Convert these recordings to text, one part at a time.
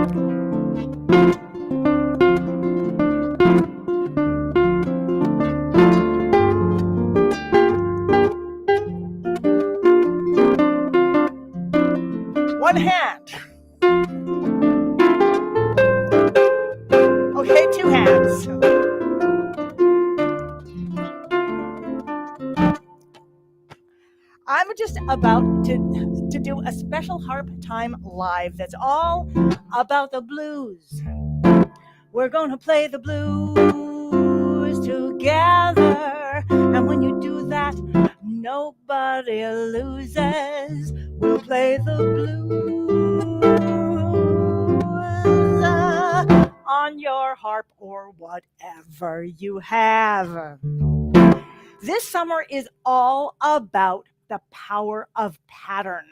One hand. Okay, two hands. I'm just about to do a special harp time live that's all about the blues. We're gonna play the blues together, and when you do that, nobody loses. We'll play the blues on your harp or whatever you have. This summer is all about the power of pattern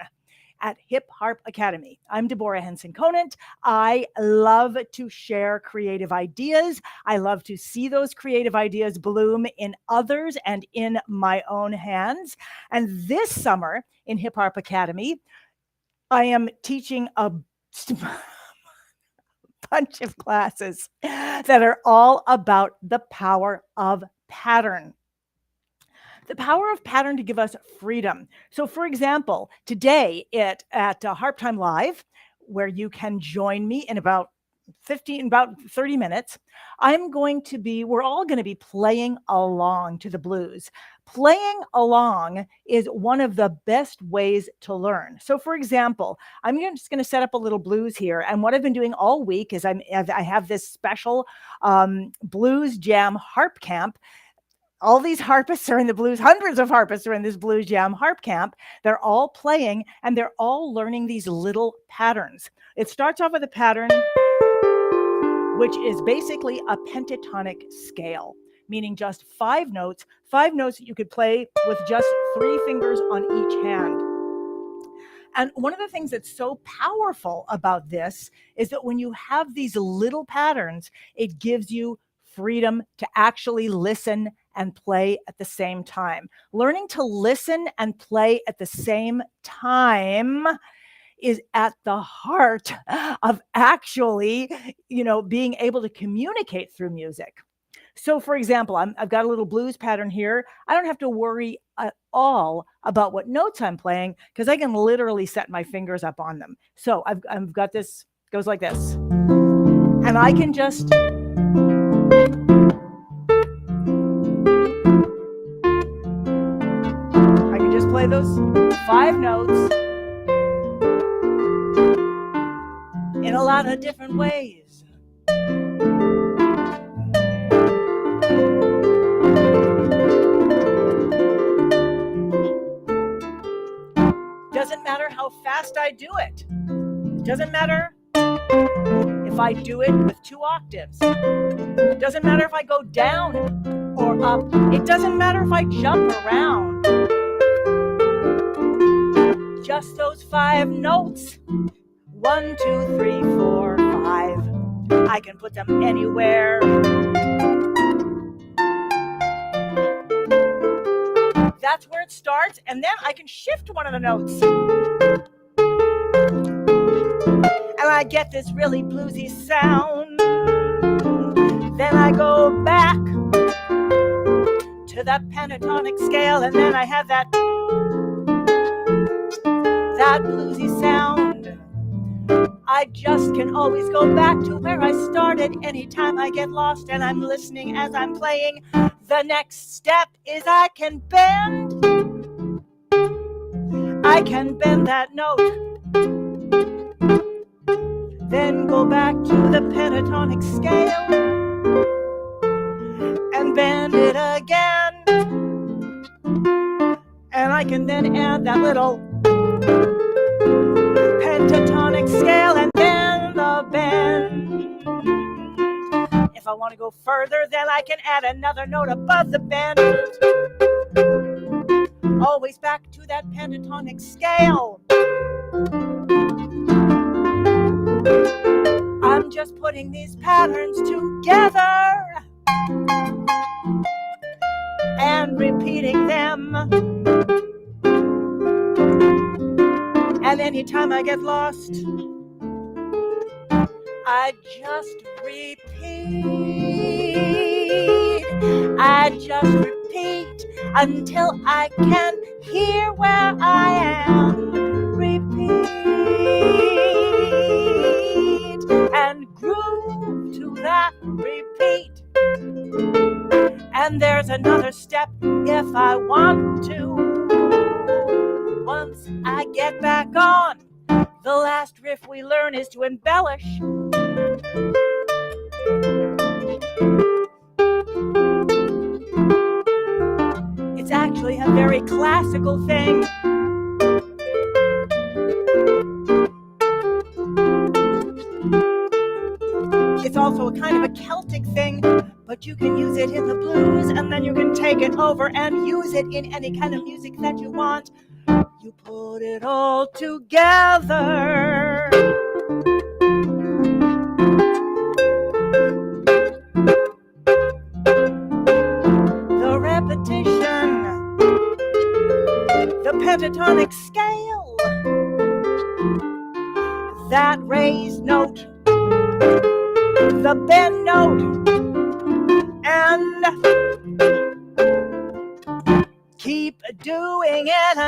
at Hip Harp Academy. I'm Deborah Henson-Conant. I love to share creative ideas. I love to see those creative ideas bloom in others and in my own hands. And this summer in Hip Harp Academy, I am teaching a bunch of classes that are all about the power of pattern. The power of pattern to give us freedom. So for example, today at Harp Time Live, where you can join me in about 30 minutes, we're all going to be playing along to the blues. Playing along is one of the best ways to learn. So for example, I'm just going to set up a little blues here. And what I've been doing all week is I have this special Blues Jam Harp Camp. All these harpists are in the blues. Hundreds of harpists are in this Blues Jam Harp Camp. They're all playing and they're all learning these little patterns. It starts off with a pattern, which is basically a pentatonic scale, meaning just 5 notes that you could play with just 3 fingers on each hand. And one of the things that's so powerful about this is that when you have these little patterns, it gives you freedom to actually listen and play at the same time. Learning to listen and play at the same time is at the heart of actually, being able to communicate through music. So for example, I've got a little blues pattern here. I don't have to worry at all about what notes I'm playing because I can literally set my fingers up on them. So I've got this, goes like this. And I can just play those 5 notes in a lot of different ways. Doesn't matter how fast I do it. Doesn't matter if I do it with 2 octaves. Doesn't matter if I go down or up. It doesn't matter if I jump around. Just those 5 notes. 1, 2, 3, 4, 5. I can put them anywhere. That's where it starts, and then I can shift one of the notes. And I get this really bluesy sound. Then I go back to that pentatonic scale, and then I have that bluesy sound. I just can always go back to where I started anytime I get lost and I'm listening as I'm playing. The next step is I can bend that note. Then go back to the pentatonic scale and bend it again. And I can then add that little pentatonic scale and then the bend. If I want to go further, then I can add another note above the bend. Always back to that pentatonic scale. I'm just putting these patterns together and repeating them. And anytime I get lost, I just repeat. I just repeat until I can hear where I am. Repeat and groove to that repeat. And there's another step if I want to. Once I get back on, the last riff we learn is to embellish. It's actually a very classical thing. It's also a kind of a Celtic thing, but you can use it in the blues, and then you can take it over and use it in any kind of music that you want. You put it all together. The repetition, the pentatonic scale, that raised note, the bend note, and keep doing it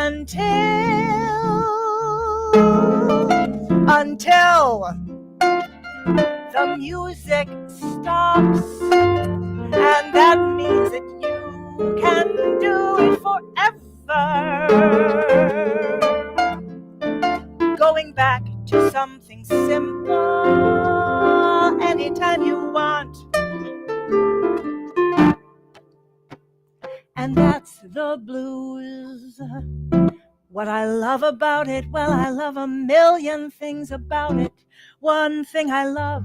until the music stops, and that means that you can do it forever. Going back to something simple anytime you want. And that's the blues. What I love about it, well, I love a million things about it. One thing I love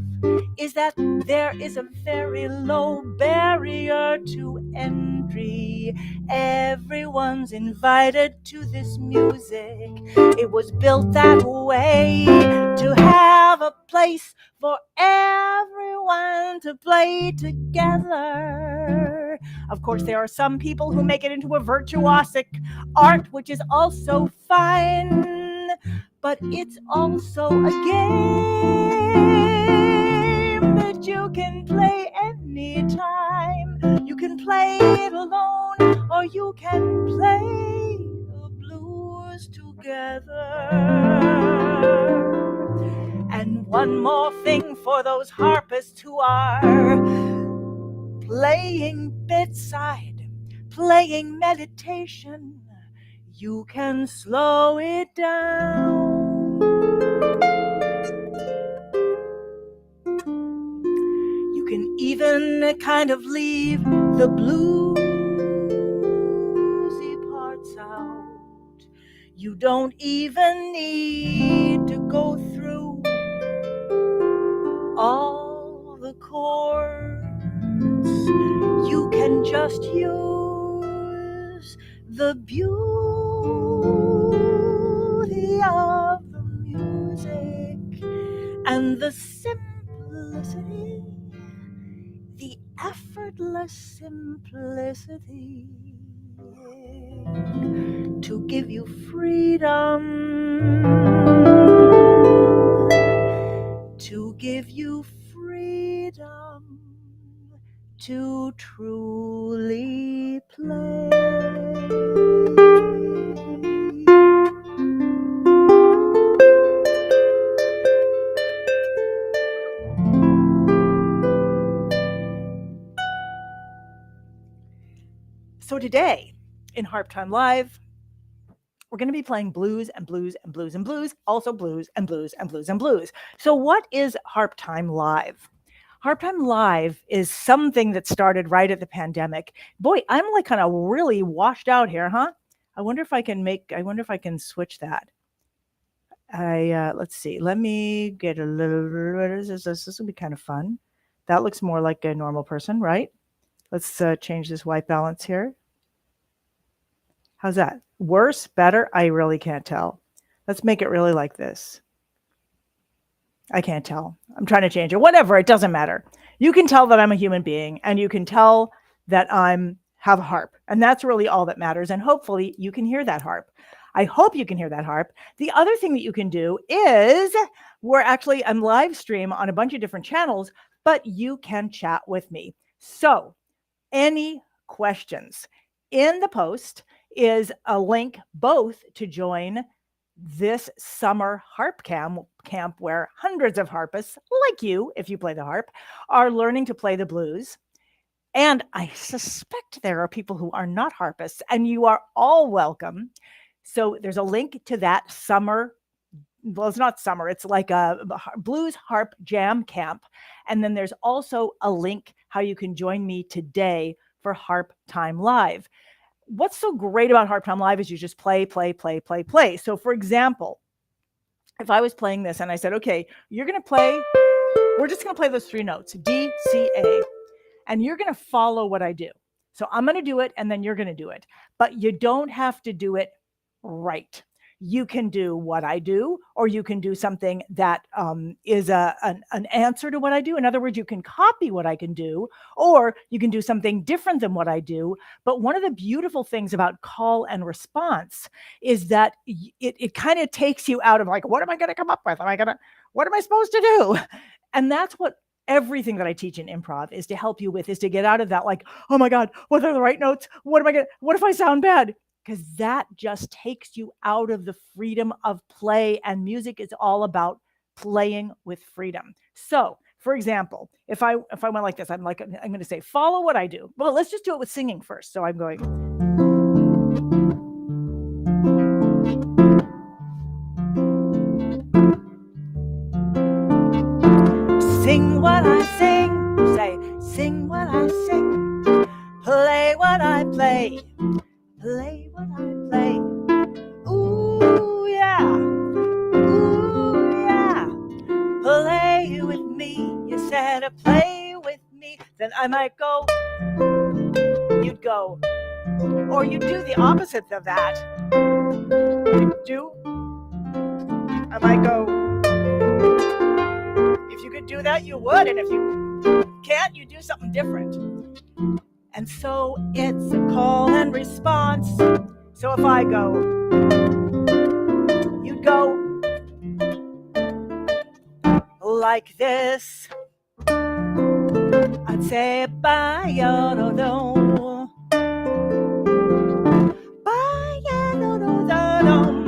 is that there is a very low barrier to entry. Everyone's invited to this music. It was built that way to have a place for everyone to play together. Of course, there are some people who make it into a virtuosic art, which is also fine, but it's also a game that you can play anytime. You can play it alone, or you can play the blues together. And one more thing for those harpists who are playing bedside, playing meditation. You can slow it down. You can even kind of leave the bluesy parts out. You don't even need to go through all the chords. You can just use the beauty of the music and the simplicity, the effortless simplicity, to give you freedom, to give you freedom to truly play. So today in Harp Time Live, we're going to be playing blues and blues and blues and blues, also blues and blues and blues and blues. So what is Harp Time Live? Harp Time Live is something that started right at the pandemic. Boy, I'm like kind of really washed out here, huh? I wonder if I can switch that. Let's see. Let me get a little, this will be kind of fun. That looks more like a normal person, right? Let's change this white balance here. How's that? Worse? Better? I really can't tell. Let's make it really like this. I can't tell. I'm trying to change it. Whatever, it doesn't matter. You can tell that I'm a human being, and you can tell that have a harp, and that's really all that matters. And hopefully you can hear that harp. I hope you can hear that harp. The other thing that you can do is I'm live stream on a bunch of different channels, but you can chat with me. So any questions? In the post is a link both to join this summer harp camp where hundreds of harpists, like you, if you play the harp, are learning to play the blues. And I suspect there are people who are not harpists, and you are all welcome. So there's a link to that summer. Well, it's not summer, it's like a Blues Harp Jam Camp. And then there's also a link how you can join me today for Harp Time Live. What's so great about Harp Time Live is you just play. So for example, if I was playing this and I said, okay, we're just going to play those three notes, D, C, A, and you're going to follow what I do. So I'm going to do it and then you're going to do it, but you don't have to do it right. You can do what I do, or you can do something that is an answer to what I do. In other words, you can copy what I can do, or you can do something different than what I do. But one of the beautiful things about call and response is that it kind of takes you out of like, what am I going to come up with? What am I supposed to do? And that's what everything that I teach in improv is to help you with, is to get out of that like, oh my God, what are the right notes? What if I sound bad? Because that just takes you out of the freedom of play, and music is all about playing with freedom. So for example, if I went like this, I'm going to say, follow what I do. Well, let's just do it with singing first. So I'm going. Sing what I sing, say, sing what I sing, play what I play, play what I play. Ooh, yeah, play with me. You said to play with me, then I might go, you'd go, or you do the opposite of that. I might go. If you could do that, you would. And if you can't, you do something different. And so it's a call and response. So if I go, you'd go like this. I'd say, ba-ya-do-do, ba-ya-do-do-do-dum.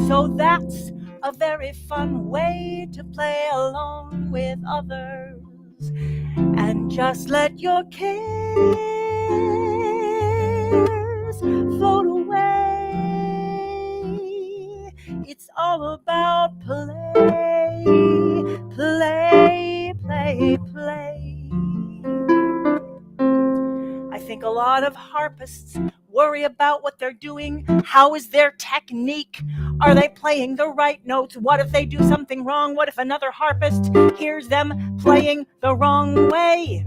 So that's a very fun way to play along with others, and just let your cares float away. It's all about play, play, play, play. I think a lot of harpists worry about what they're doing. How is their technique? Are they playing the right notes? What if they do something wrong? What if another harpist hears them playing the wrong way?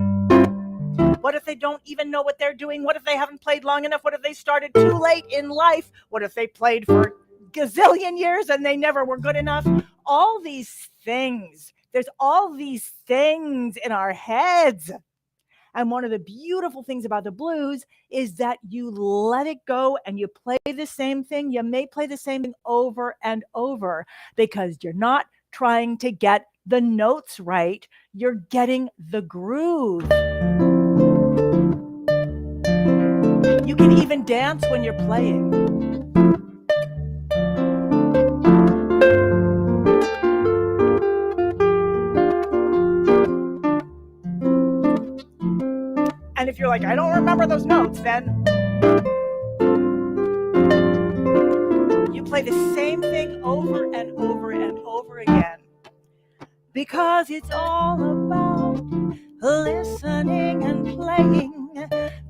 What if they don't even know what they're doing? What if they haven't played long enough? What if they started too late in life? What if they played for gazillion years and they never were good enough? All these things. There's all these things in our heads. And one of the beautiful things about the blues is that you let it go and you play the same thing. You may play the same thing over and over because you're not trying to get the notes right. You're getting the groove. You can even dance when you're playing. And if you're like, I don't remember those notes, then you play the same thing over and over and over again. Because it's all about listening and playing,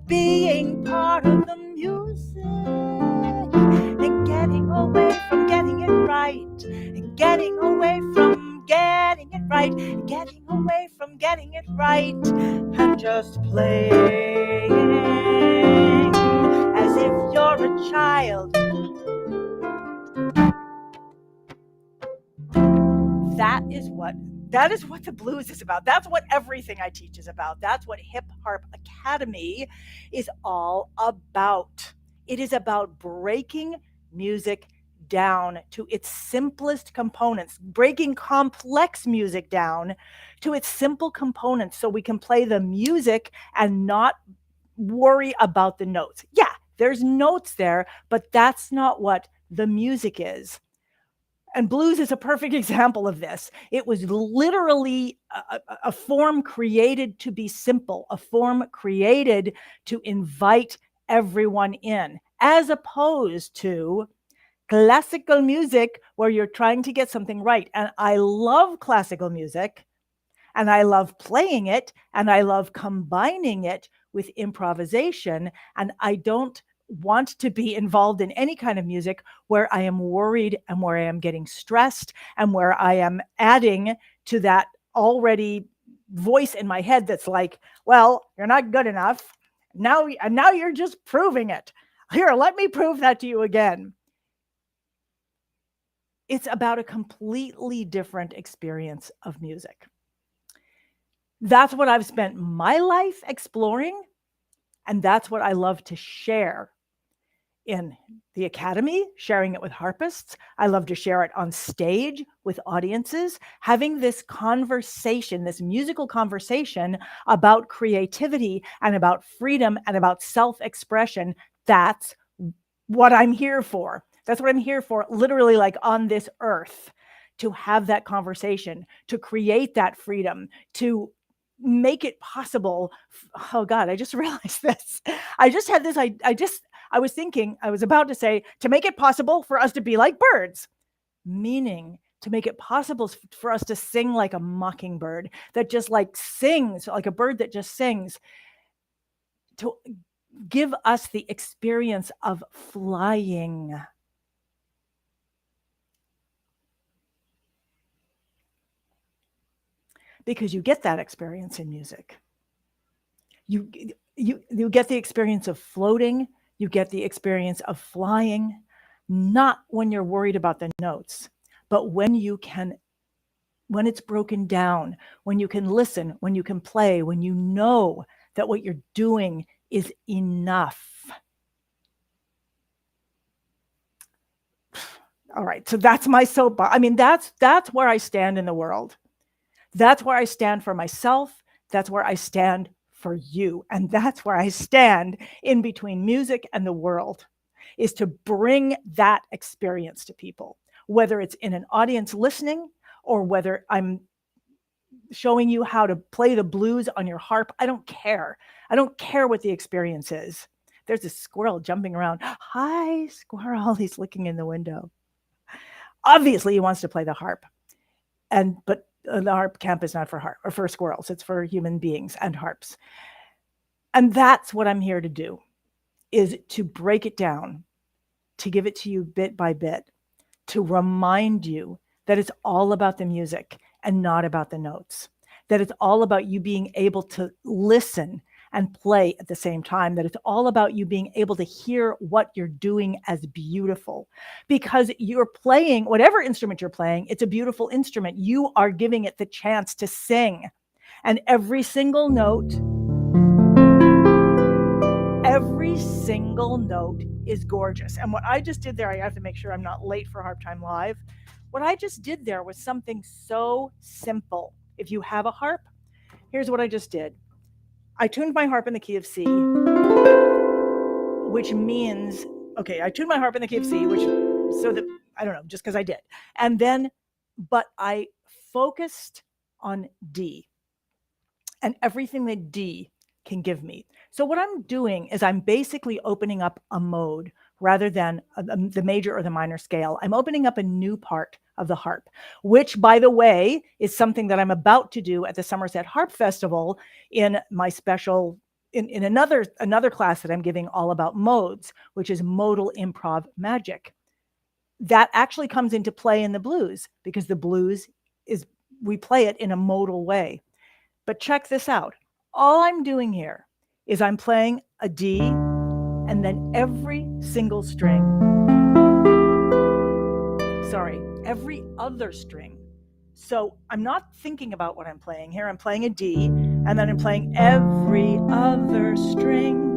being part of the music, and getting away from getting it right, and getting away from getting it right, getting away from getting it right, and just playing as if you're a child, that is what the blues is about. That's what everything I teach is about. That's what Hip Harp Academy is all about. It is about breaking music down to its simplest components, breaking complex music down to its simple components so we can play the music and not worry about the notes. Yeah, there's notes there, but that's not what the music is. And blues is a perfect example of this. It was literally a form created to be simple, a form created to invite everyone in, as opposed to classical music where you're trying to get something right. And I love classical music, and I love playing it, and I love combining it with improvisation. And I don't want to be involved in any kind of music where I am worried and where I am getting stressed and where I am adding to that already voice in my head that's like, well, you're not good enough. Now you're just proving it. Here, let me prove that to you again. It's about a completely different experience of music. That's what I've spent my life exploring, and that's what I love to share in the academy, sharing it with harpists. I love to share it on stage with audiences, having this conversation, this musical conversation about creativity and about freedom and about self-expression. That's what I'm here for. That's what I'm here for, literally, like on this earth, to have that conversation, to create that freedom, to make it possible. Oh God, I just realized this. I just had this, I was thinking, I was about to say, to make it possible for us to be like birds, meaning to make it possible for us to sing like a mockingbird that just like sings, like a bird that just sings, to give us the experience of flying. Because you get that experience in music. You get the experience of floating, you get the experience of flying, not when you're worried about the notes, but when it's broken down, when you can listen, when you can play, when you know that what you're doing is enough. All right, so that's my soapbox. I mean, that's where I stand in the world. That's where I stand for myself. That's where I stand for you. And that's where I stand in between music and the world, is to bring that experience to people, whether it's in an audience listening or whether I'm showing you how to play the blues on your harp. I don't care. I don't care what the experience is. There's a squirrel jumping around. Hi, squirrel. He's looking in the window. Obviously, he wants to play the harp. But the harp camp is not for squirrels. It's for human beings and harps. And that's what I'm here to do, is to break it down, to give it to you bit by bit, to remind you that it's all about the music and not about the notes, that it's all about you being able to listen and play at the same time, that it's all about you being able to hear what you're doing as beautiful, because you're playing whatever instrument you're playing. It's a beautiful instrument. You are giving it the chance to sing, and every single note is gorgeous. And what I just did there, I have to make sure I'm not late for Harp Time Live. What I just did there was something so simple. If you have a harp, here's what I just did. I tuned my harp in the key of C, which means, okay, I tuned my harp in the key of C, I don't know, just because I did. But I focused on D and everything that D can give me. So what I'm doing is I'm basically opening up a mode rather than the major or the minor scale. I'm opening up a new part of the harp, which, by the way, is something that I'm about to do at the Somerset Harp Festival in my special, in another class that I'm giving all about modes, which is modal improv magic. That actually comes into play in the blues, because the blues we play it in a modal way. But check this out. All I'm doing here is I'm playing a D, and then every other string So I'm not thinking about what I'm playing here. I'm playing a D, and then I'm playing every other string.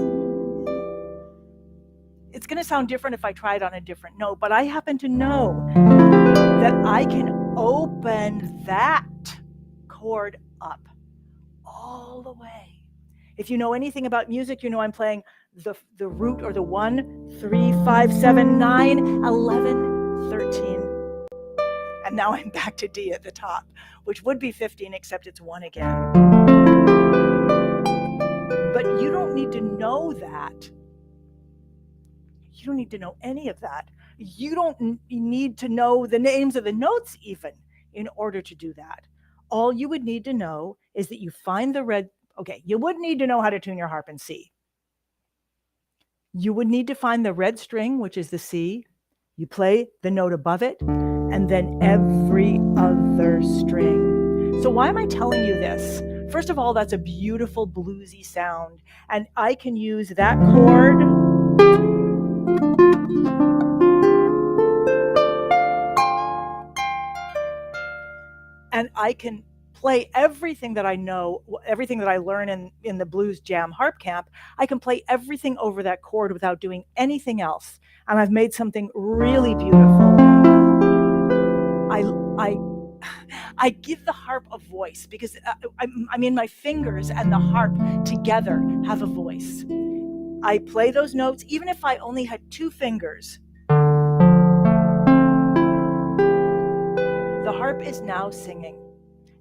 It's going to sound different if I try it on a different note, but I happen to know that I can open that chord up all the way. If you know anything about music, you know I'm playing the root or the 1, 3, 5, 7, 9, 11, 13. And now I'm back to D at the top, which would be 15, except it's 1 again. But you don't need to know that. You don't need to know any of that. You don't need to know the names of the notes even in order to do that. All you would need to know is that you find the red. Okay, you would need to know how to tune your harp in C. You would need to find the red string, which is the C. You play the note above it, and then every other string. So why am I telling you this? First of all, that's a beautiful bluesy sound, and I can use that chord and I can play everything that I know, everything that I learn in the Blues Jam Harp Camp. I can play everything over that chord without doing anything else. And I've made something really beautiful. I give the harp a voice because I mean my fingers and the harp together have a voice. I play those notes even if I only had 2 fingers. The harp is now singing.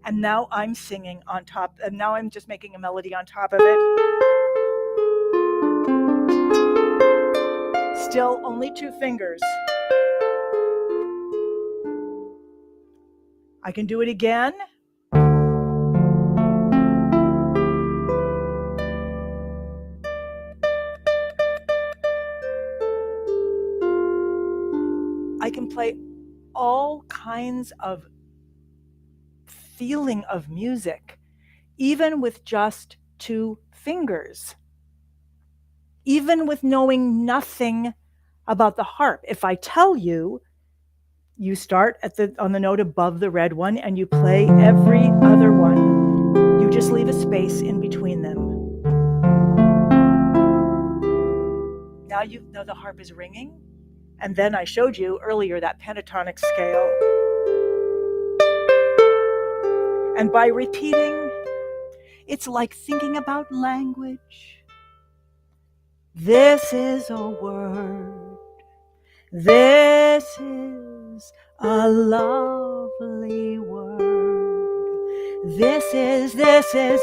And now I'm singing on top, and now I'm just making a melody on top of it. Still only 2 fingers. I can do it again. I can play all kinds of feeling of music, even with just 2 fingers. Even with knowing nothing about the harp. If I tell you, you start on the note above the red one and you play every other one. You just leave a space in between them. Now the harp is ringing. And then I showed you earlier that pentatonic scale. And by repeating, it's like thinking about language. This is a word. This is a lovely word. This is a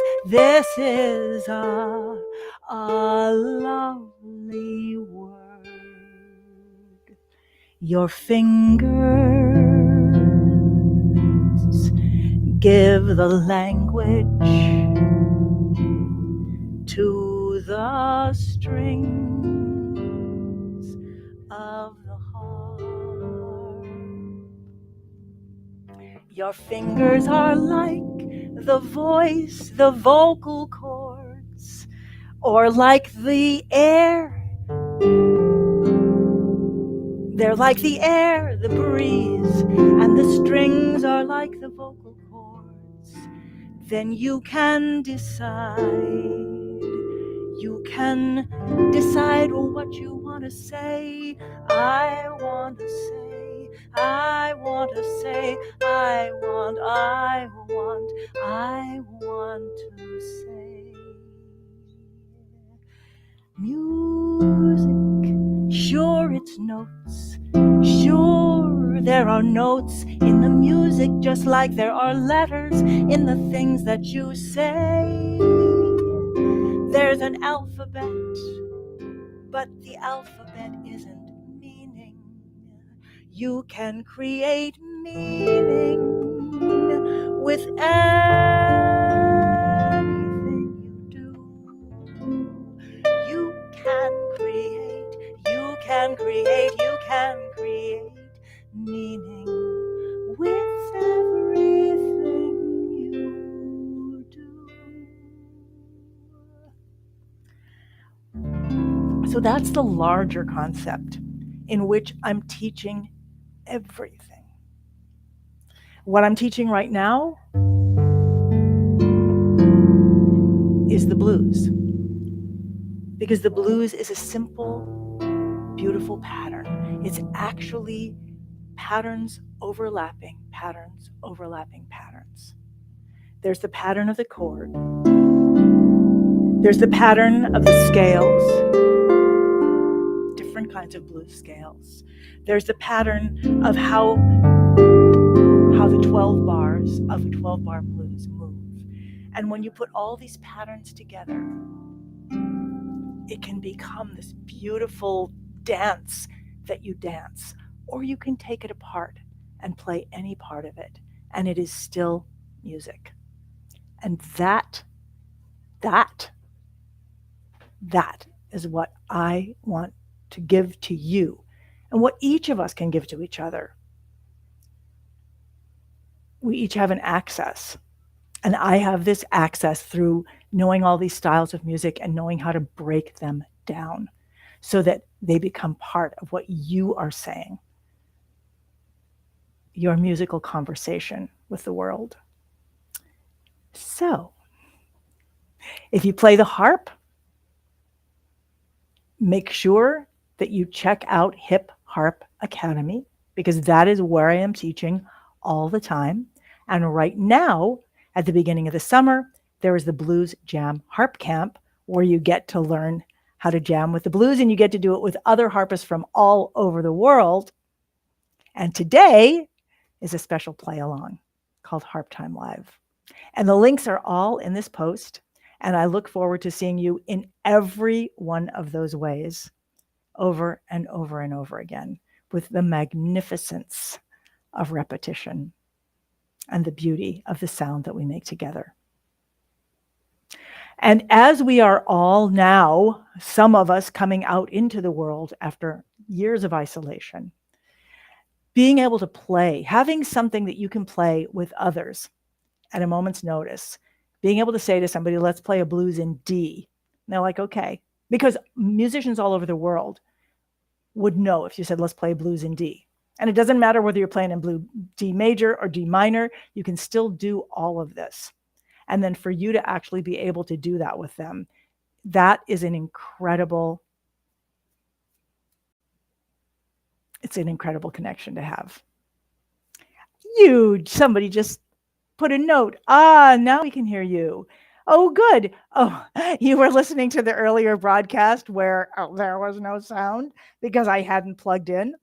lovely word. Your fingers give the language to the strings of the harp. Your fingers are like the voice, the vocal cords, or like the air. They're like the air, the breeze, and the strings are like the vocal cords. Then you can decide. You can decide what you want to say. I want to say, I want to say, I want to say. Music, sure it's notes, sure there are notes in the music, just like there are letters in the things that you say. There's an alphabet, but the alphabet isn't meaning. You can create meaning with anything you do. You can create meaning with everything you do. So that's the larger concept in which I'm teaching everything. What I'm teaching right now is the blues, because the blues is a simple, beautiful pattern. It's actually patterns overlapping, patterns overlapping patterns. There's the pattern of the chord. There's the pattern of the scales, different kinds of blues scales. There's the pattern of how the 12 bars of a 12-bar blues move. And when you put all these patterns together, it can become this beautiful dance that you dance. Or you can take it apart and play any part of it, and it is still music. And that is what I want to give to you, and what each of us can give to each other. We each have an access, and I have this access through knowing all these styles of music and knowing how to break them down so that they become part of what you are saying, your musical conversation with the world. So, if you play the harp, make sure that you check out Hip Harp Academy, because that is where I am teaching all the time. And right now, at the beginning of the summer, there is the Blues Jam Harp Camp, where you get to learn how to jam with the blues, and you get to do it with other harpists from all over the world. And today is a special play along called Harp Time Live. And the links are all in this post. And I look forward to seeing you in every one of those ways over and over and over again, with the magnificence of repetition and the beauty of the sound that we make together. And as we are all now, some of us coming out into the world after years of isolation, being able to play, having something that you can play with others at a moment's notice, being able to say to somebody, let's play a blues in D. And they're like, okay. Because musicians all over the world would know if you said, let's play blues in D. And it doesn't matter whether you're playing in blue D major or D minor, you can still do all of this. And then for you to actually be able to do that with them, that is an incredible, it's an incredible connection to have. Somebody just put a note. Now we can hear you. Oh, good. Oh, you were listening to the earlier broadcast where there was no sound because I hadn't plugged in.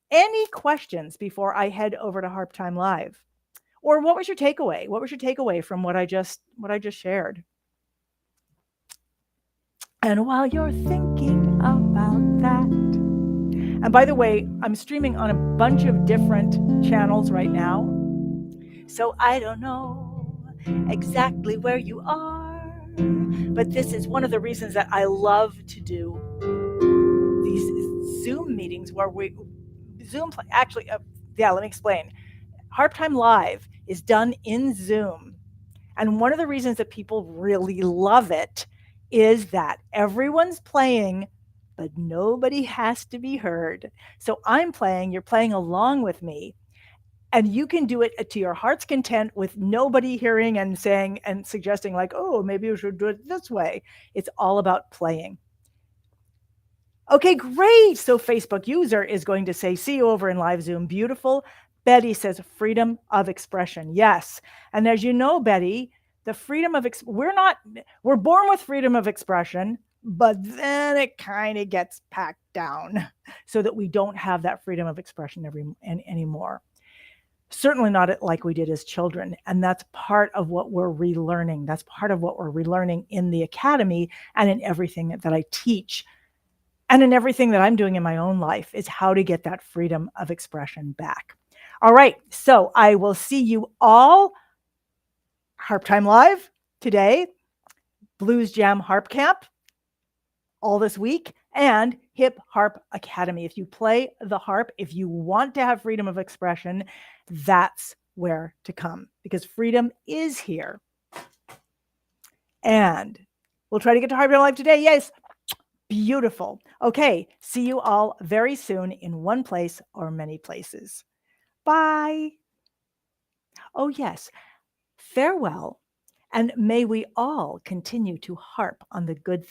Any questions before I head over to Harp Time Live? Or what was your takeaway? What was your takeaway from what I just shared? And while you're thinking about that, and by the way, I'm streaming on a bunch of different channels right now. So I don't know exactly where you are, but this is one of the reasons that I love to do these Zoom meetings where let me explain. Harp Time Live is done in Zoom. And one of the reasons that people really love it is that everyone's playing, but nobody has to be heard. So I'm playing, you're playing along with me. And you can do it to your heart's content with nobody hearing and saying and suggesting like, oh, maybe you should do it this way. It's all about playing. Okay, great. So Facebook user is going to say, see you over in live Zoom. Beautiful. Betty says freedom of expression. Yes. And as you know, Betty, the freedom of we're born with freedom of expression, but then it kind of gets packed down so that we don't have that freedom of expression anymore. Certainly not like we did as children. And that's part of what we're relearning. That's part of what we're relearning in the academy and in everything that I teach. And in everything that I'm doing in my own life is how to get that freedom of expression back. All right, so I will see you all Harp Time Live today, Blues Jam Harp Camp all this week, and Hip Harp Academy. If you play the harp, if you want to have freedom of expression, that's where to come, because freedom is here. And we'll try to get to Harp Time Live today. Yes. Beautiful. Okay, see you all very soon in one place or many places. Bye. Oh, yes. Farewell, and may we all continue to harp on the good